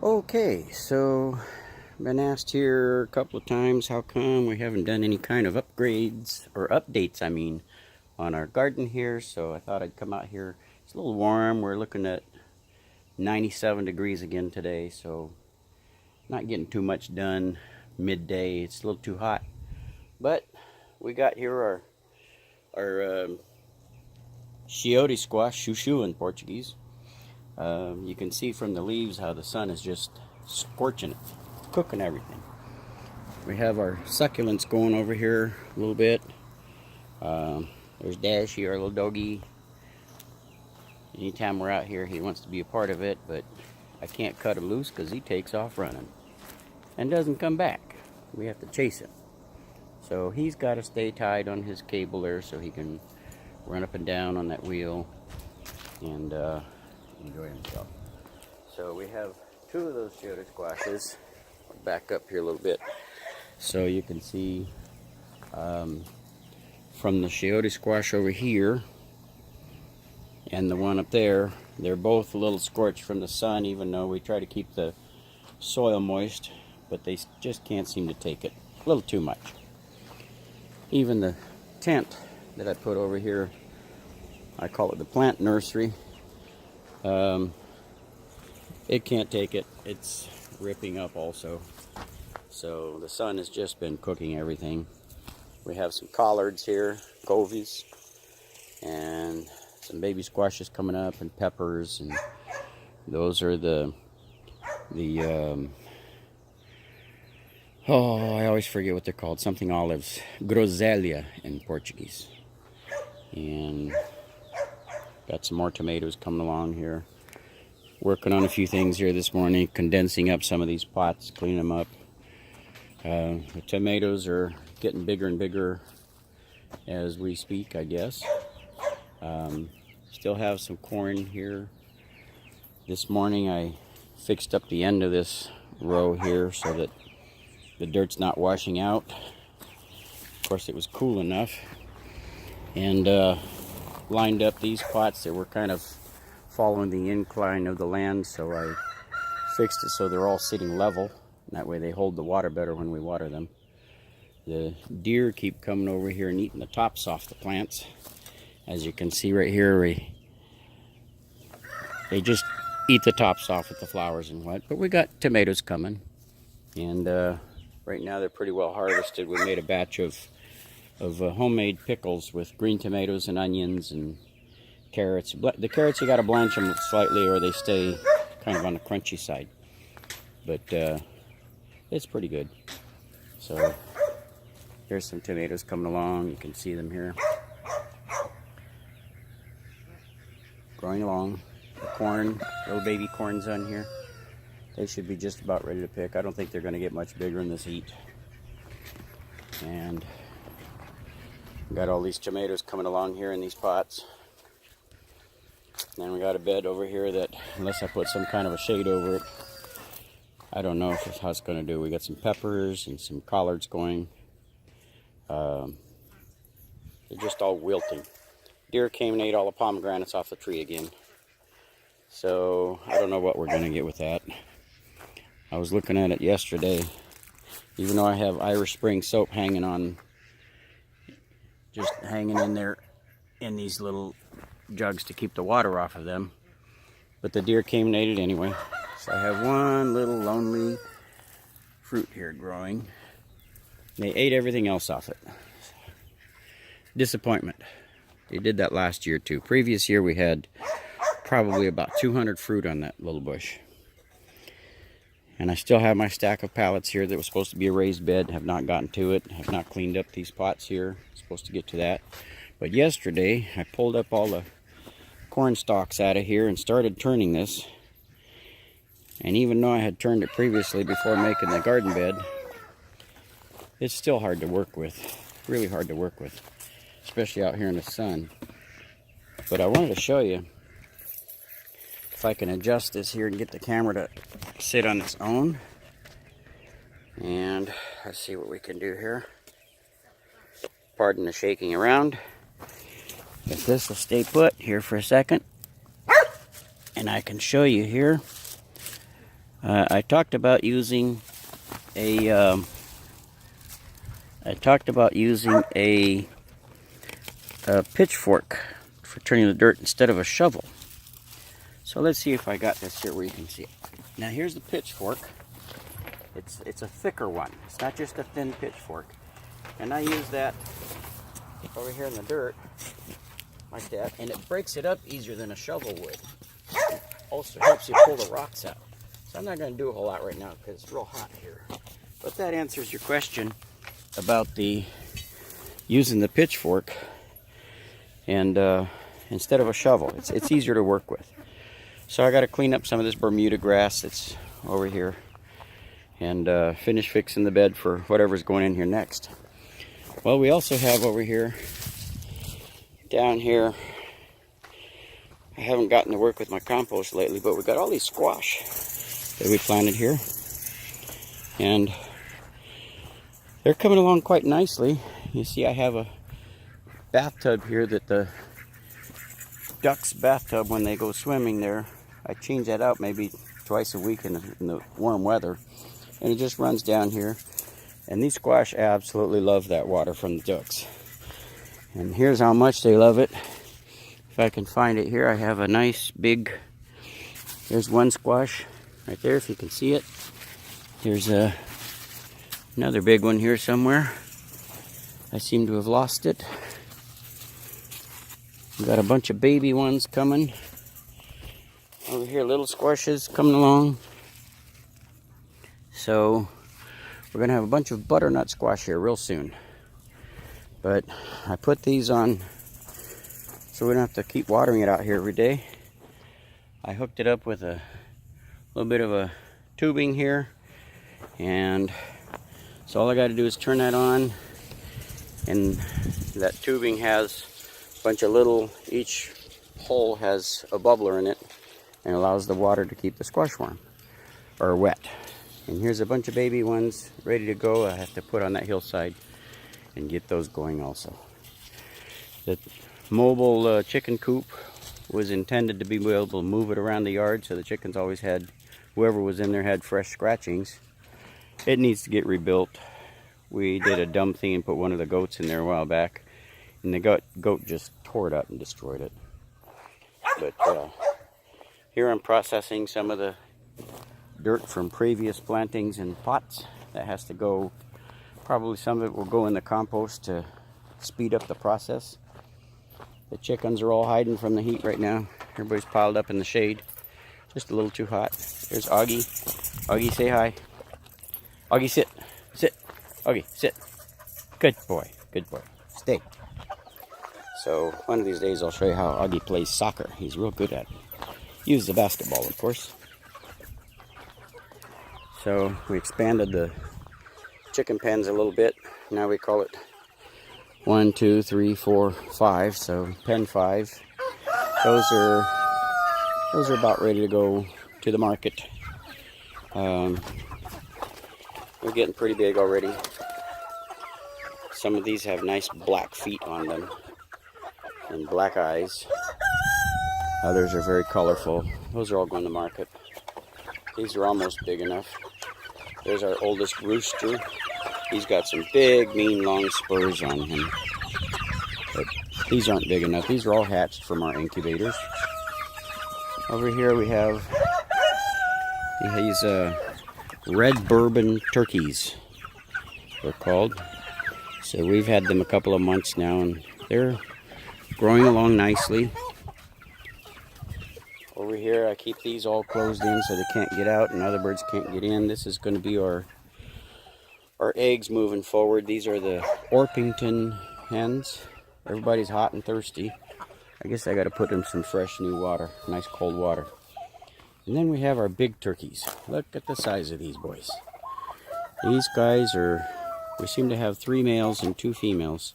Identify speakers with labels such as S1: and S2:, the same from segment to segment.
S1: Okay, so been asked here a couple of times how come we haven't done any kind of upgrades or updates, on our garden here. So I thought I'd come out here. It's a little warm. We're looking at 97 degrees again today, so not getting too much done midday. It's a little too hot, but we got here our chicote squash, chuchu in Portuguese. You can see from the leaves how the sun is just scorching it, cooking everything. We have our succulents going over here a little bit. There's Dashy, our little doggy. Anytime we're out here, he wants to be a part of it, but I can't cut him loose because he takes off running and doesn't come back. We have to chase him. So he's got to stay tied on his cable there so he can run up and down on that wheel and enjoy himself. So we have two of those chicote squashes. I'll back up here a little bit so you can see from the chicote squash over here and the one up there, they're both a little scorched from the sun, even though we try to keep the soil moist, but they just can't seem to take it. A little too much. Even the tent that I put over here, I call it the plant nursery, it can't take it. It's ripping up also. So the sun has just been cooking everything. We have some collards here, govies, and some baby squashes coming up, and peppers, and those are oh, I always forget what they're called. Something olives, groselha in Portuguese. And got some more tomatoes coming along here. Working on a few things here this morning, condensing up some of these pots, cleaning them up. The tomatoes are getting bigger and bigger as we speak, I guess. Still have some corn here. This morning I fixed up the end of this row here so that the dirt's not washing out. Of course, it was cool enough. And lined up these pots that were kind of following the incline of the land, so I fixed it so they're all sitting level. And that way they hold the water better when we water them. The deer keep coming over here and eating the tops off the plants. As you can see right here, they just eat the tops off with the flowers and what. But we got tomatoes coming, and right now they're pretty well harvested. We made a batch of homemade pickles with green tomatoes and onions and carrots. The carrots, you got to blanch them slightly or they stay kind of on the crunchy side. But it's pretty good. So here's some tomatoes coming along. You can see them here. Growing along. The corn, little baby corns on here. They should be just about ready to pick. I don't think they're going to get much bigger in this heat. And got all these tomatoes coming along here in these pots. Then we got a bed over here that, unless I put some kind of a shade over it, I don't know how it's going to do. We got some peppers and some collards going. They're just all wilting. Deer came and ate all the pomegranates off the tree again. So I don't know what we're going to get with that. I was looking at it yesterday. Even though I have Irish Spring soap hanging on, just hanging in there in these little jugs to keep the water off of them, but the deer came and ate it anyway. So I have one little lonely fruit here growing. They ate everything else off it. Disappointment. They did that last year too. Previous year we had probably about 200 fruit on that little bush. And I still have my stack of pallets here that was supposed to be a raised bed. Have not gotten to it. Have not cleaned up these pots here. Supposed to get to that. But yesterday I pulled up all the corn stalks out of here and started turning this. And even though I had turned it previously before making the garden bed, it's still hard to work with. Really hard to work with, especially out here in the sun. But I wanted to show you if I can adjust this here and get the camera to sit on its own. And let's see what we can do here. Pardon the shaking around. If this will stay put here for a second, and I can show you here I talked about using a a pitchfork for turning the dirt instead of a shovel. So let's see if I got this here where you can see it. Now here's the pitchfork. It's a thicker one. It's not just a thin pitchfork. And I use that over here in the dirt like that, and it breaks it up easier than a shovel would. It also helps you pull the rocks out. So I'm not going to do a whole lot right now because it's real hot here. But that answers your question about the using the pitchfork and instead of a shovel. It's easier to work with. So I got to clean up some of this Bermuda grass that's over here and finish fixing the bed for whatever's going in here next. Well, we also have over here, down here, I haven't gotten to work with my compost lately, but we got all these squash that we planted here. And they're coming along quite nicely. You see I have a bathtub here that the ducks' bathtub, when they go swimming there, I change that out maybe twice a week in the warm weather. And it just runs down here. And these squash absolutely love that water from the ducks. And here's how much they love it. If I can find it here, I have a nice big, there's one squash right there if you can see it. There's another big one here somewhere. I seem to have lost it. We've got a bunch of baby ones coming. Over here, little squashes coming along. So we're going to have a bunch of butternut squash here real soon. But I put these on so we don't have to keep watering it out here every day. I hooked it up with a little bit of a tubing here. And so all I got to do is turn that on. And that tubing has a bunch of little, each hole has a bubbler in it. And allows the water to keep the squash warm or wet. And here's a bunch of baby ones ready to go. I have to put on that hillside and get those going also. The mobile chicken coop was intended to be able to move it around the yard, so the chickens always had, whoever was in there had fresh scratchings. It needs to get rebuilt. We did a dumb thing and put one of the goats in there a while back, and the goat just tore it up and destroyed it. But here I'm processing some of the dirt from previous plantings in pots. That has to go, probably some of it will go in the compost to speed up the process. The chickens are all hiding from the heat right now. Everybody's piled up in the shade. Just a little too hot. There's Augie. Augie, say hi. Augie, sit. Sit. Augie, sit. Good boy. Good boy. Stay. So one of these days I'll show you how Augie plays soccer. He's real good at it. Use the basketball, of course. So we expanded the chicken pens a little bit. Now we call it 1, 2, 3, 4, 5. So pen 5. Those are about ready to go to the market. They're getting pretty big already. Some of these have nice black feet on them and black eyes. Others are very colorful. Those are all going to market. These are almost big enough. There's our oldest rooster. He's got some big, mean, long spurs on him. But these aren't big enough. These are all hatched from our incubators. Over here we have these red bourbon turkeys, they're called. So we've had them a couple of months now, and they're growing along nicely. Over here I keep these all closed in so they can't get out and other birds can't get in. This is going to be our eggs moving forward. These are the Orpington hens. Everybody's hot and thirsty. I guess I got to put them some fresh new water, nice cold water. And then we have our big turkeys. Look at the size of these boys. These guys are, we seem to have 3 males and 2 females.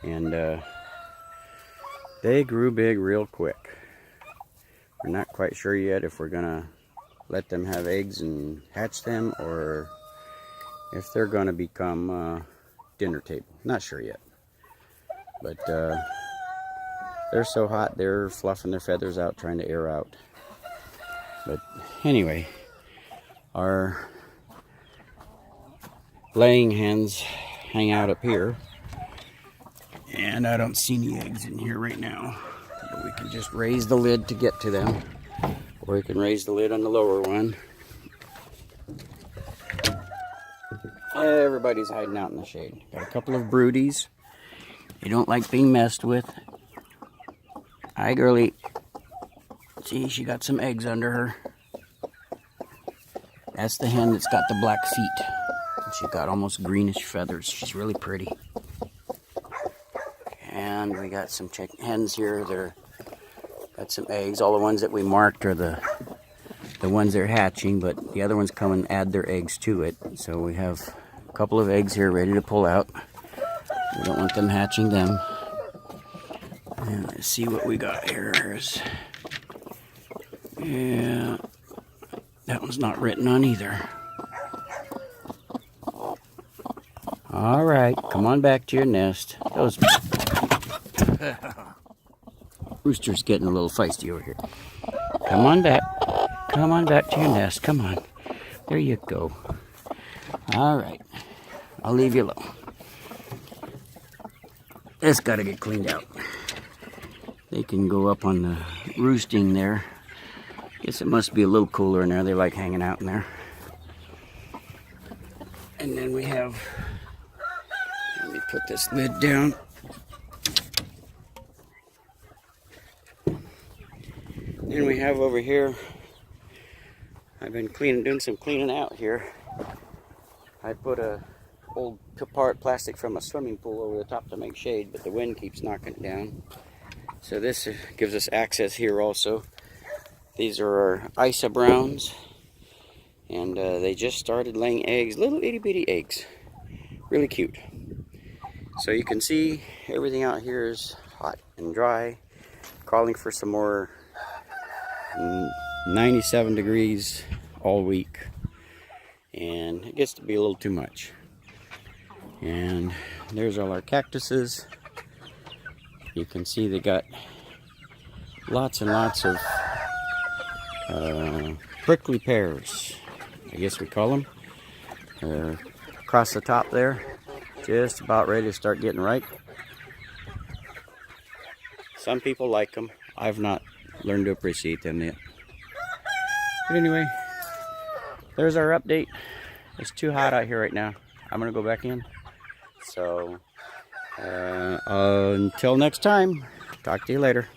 S1: And they grew big real quick. We're not quite sure yet if we're gonna let them have eggs and hatch them, or if they're gonna become dinner table. Not sure yet. But they're so hot, they're fluffing their feathers out, trying to air out. But anyway, Our laying hens hang out up here. And I don't see any eggs in here right now. But we can just raise the lid to get to them. Or we can raise the lid on the lower one. Everybody's hiding out in the shade. Got a couple of broodies. They don't like being messed with. Hi, girlie. See, she got some eggs under her. That's the hen that's got the black feet. She's got almost greenish feathers. She's really pretty. And we got some hens here. They're got some eggs. All the ones that we marked are the ones that are hatching, but the other ones come and add their eggs to it. So we have a couple of eggs here ready to pull out. We don't want them hatching them. And let's see what we got here. Yeah, that one's not written on either. All right, come on back to your nest. Those rooster's getting a little feisty over here. Come on back. Come on back to your nest. Come on. There you go. All right, I'll leave you alone. It's got to get cleaned out. They can go up on the roosting there. Guess it must be a little cooler in there. They like hanging out in there. And then we have, let me put this lid down. Then we have over here, I've been doing some cleaning out here. I put a old part plastic from a swimming pool over the top to make shade, but the wind keeps knocking it down. So this gives us access here also. These are our Isa Browns, and they just started laying eggs, little itty bitty eggs, really cute. So you can see everything out here is hot and dry, calling for some more 97 degrees all week, and it gets to be a little too much. And there's all our cactuses. You can see they got lots and lots of prickly pears, I guess we call them. They're across the top there, just about ready to start getting ripe. Some people like them. I've not learned to appreciate them yet. But anyway, there's our update. It's too hot out here right now. I'm gonna go back in. So until next time, talk to you later.